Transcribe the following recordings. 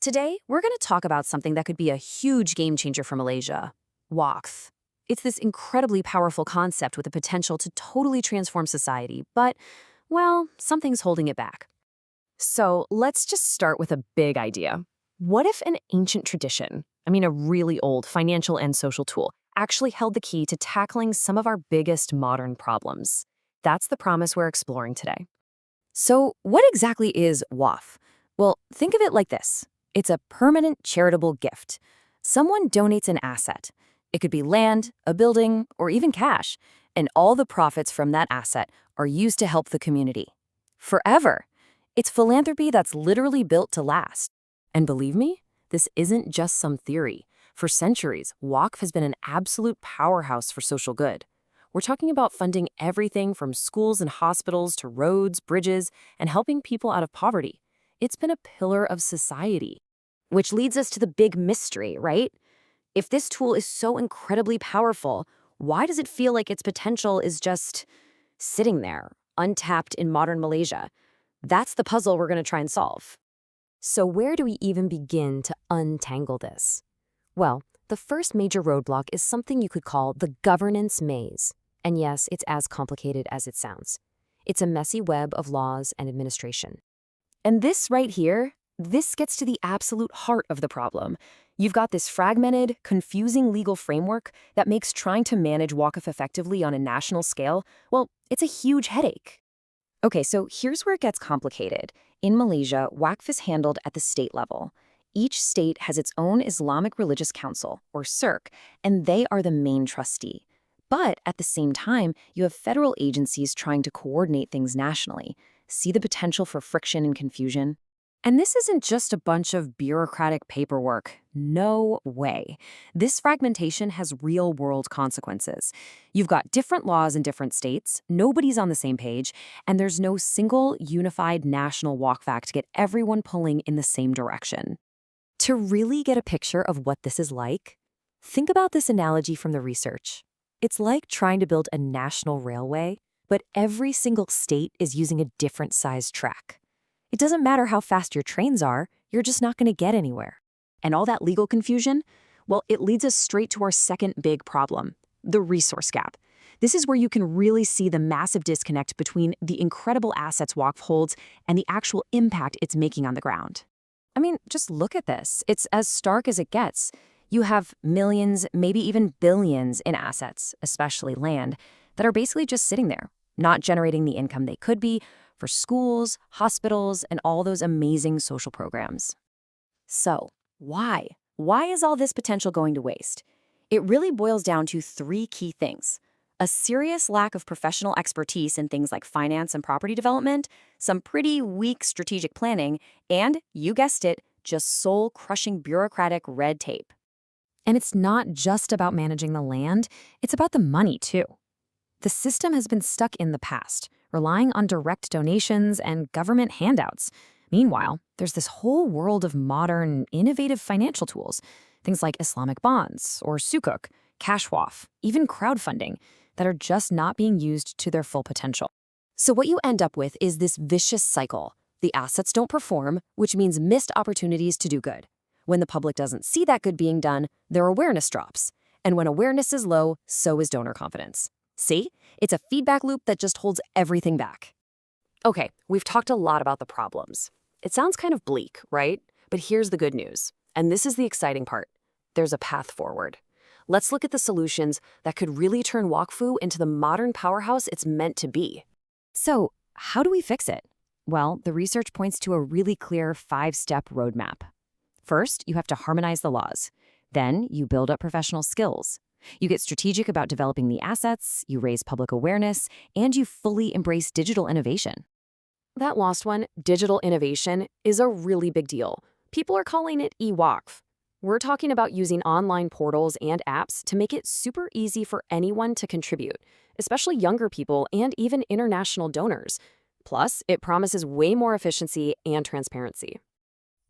Today, we're going to talk about something that could be a huge game changer for Malaysia, Waqf. It's this incredibly powerful concept with the potential to totally transform society, but, well, something's holding it back. So let's just start with a big idea. What if an ancient tradition, a really old financial and social tool, actually held the key to tackling some of our biggest modern problems? That's the promise we're exploring today. So, what exactly is Waqf? Well, think of it like this. It's a permanent charitable gift. Someone donates an asset. It could be land, a building, or even cash, and all the profits from that asset are used to help the community. Forever. It's philanthropy that's literally built to last. And believe me, this isn't just some theory. For centuries, Waqf has been an absolute powerhouse for social good. We're talking about funding everything from schools and hospitals to roads, bridges, and helping people out of poverty. It's been a pillar of society. Which leads us to the big mystery, right? If this tool is so incredibly powerful, why does it feel like its potential is just sitting there, untapped in modern Malaysia? That's the puzzle we're going to try and solve. So where do we even begin to untangle this? Well, the first major roadblock is something you could call the governance maze. And yes, it's as complicated as it sounds. It's a messy web of laws and administration. And this right here, this gets to the absolute heart of the problem. You've got this fragmented, confusing legal framework that makes trying to manage Waqf effectively on a national scale, well, it's a huge headache. Okay, so here's where it gets complicated. In Malaysia, Waqf is handled at the state level. Each state has its own Islamic Religious Council, or SIRC, and they are the main trustee. But at the same time, you have federal agencies trying to coordinate things nationally. See the potential for friction and confusion? And this isn't just a bunch of bureaucratic paperwork. No way. This fragmentation has real-world consequences. You've got different laws in different states, nobody's on the same page, and there's no single, unified national Waqf Act to get everyone pulling in the same direction. To really get a picture of what this is like, think about this analogy from the research. It's like trying to build a national railway, but every single state is using a different size track. It doesn't matter how fast your trains are, you're just not going to get anywhere. And all that legal confusion? Well, it leads us straight to our second big problem, the resource gap. This is where you can really see the massive disconnect between the incredible assets Waqf holds and the actual impact it's making on the ground. I mean, just look at this. It's as stark as it gets. You have millions, maybe even billions in assets, especially land, that are basically just sitting there, not generating the income they could be for schools, hospitals, and all those amazing social programs. So, why? Why is all this potential going to waste? It really boils down to three key things. A serious lack of professional expertise in things like finance and property development, some pretty weak strategic planning, and, you guessed it, just soul-crushing bureaucratic red tape. And it's not just about managing the land, it's about the money too. The system has been stuck in the past, relying on direct donations and government handouts. Meanwhile, there's this whole world of modern, innovative financial tools, things like Islamic bonds or sukuk, cash waqf, even crowdfunding, that are just not being used to their full potential. So what you end up with is this vicious cycle. The assets don't perform, which means missed opportunities to do good. When the public doesn't see that good being done, their awareness drops. And when awareness is low, so is donor confidence. See? It's a feedback loop that just holds everything back. Okay, we've talked a lot about the problems. It sounds kind of bleak, right? But here's the good news. And this is the exciting part. There's a path forward. Let's look at the solutions that could really turn Waqf into the modern powerhouse it's meant to be. So, how do we fix it? Well, the research points to a really clear 5-step roadmap. First, you have to harmonize the laws. Then, you build up professional skills. You get strategic about developing the assets, you raise public awareness, and you fully embrace digital innovation. That last one, digital innovation, is a really big deal. People are calling it e-Waqf. We're talking about using online portals and apps to make it super easy for anyone to contribute, especially younger people and even international donors. Plus, it promises way more efficiency and transparency.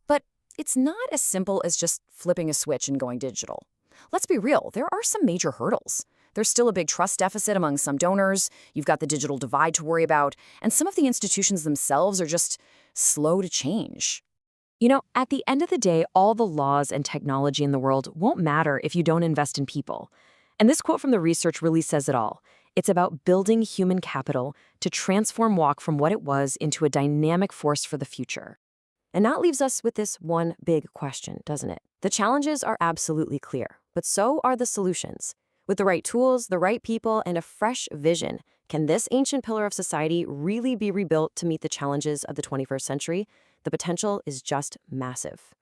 But it's not as simple as just flipping a switch and going digital. Let's be real, there are some major hurdles. There's still a big trust deficit among some donors, you've got the digital divide to worry about, and some of the institutions themselves are just slow to change. At the end of the day, all the laws and technology in the world won't matter if you don't invest in people. And this quote from the research really says it all. It's about building human capital to transform Waqf from what it was into a dynamic force for the future. And that leaves us with this one big question, doesn't it? The challenges are absolutely clear, but so are the solutions. With the right tools, the right people, and a fresh vision, can this ancient pillar of society really be rebuilt to meet the challenges of the 21st century? The potential is just massive.